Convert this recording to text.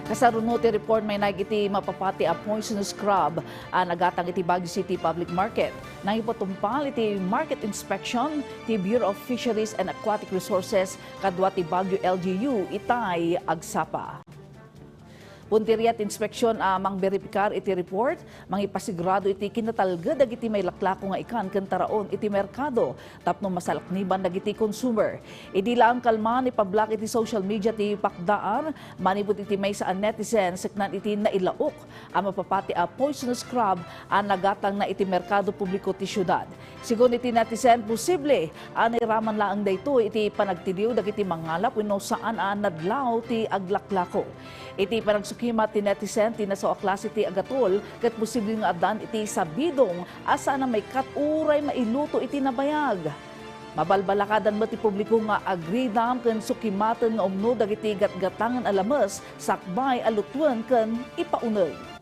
Kasarunod ti report may nagiti mapapati a poisonous crab nagatang iti Baguio City Public Market. Nangipotumpal iti market inspection ti Bureau of Fisheries and Aquatic Resources kadwa ti Baguio LGU itay agsapa. Punteriat inspeksyon mang beripikar iti report, mangipasigurado iti kinatalged dagiti may laklako nga ikan ken taraon iti merkado tapno masalakniban dagiti consumer. Idi lang kalman ipablak iti social media ti pakdaan, manibut iti may saan netizens seknan iti nailaok ang mapapati a poisonous crab nagatang na iti merkado publiko ti syudad. Sigon iti netizen posible iraman laang daytoy iti panagtiliw dagiti mangalap wenno saan nadlaw ti aglaklako. Iti panagsukima ti netizen ti naso a klase ti agatol ket posible nga adan iti sabidong asa na may katuray mailuto iti nabayag. Mabalbalakadan mo ti publiko nga agridam ken sukimaten nga umno dagiti gatgatangan alames sakbay alutwen ken ipauneg.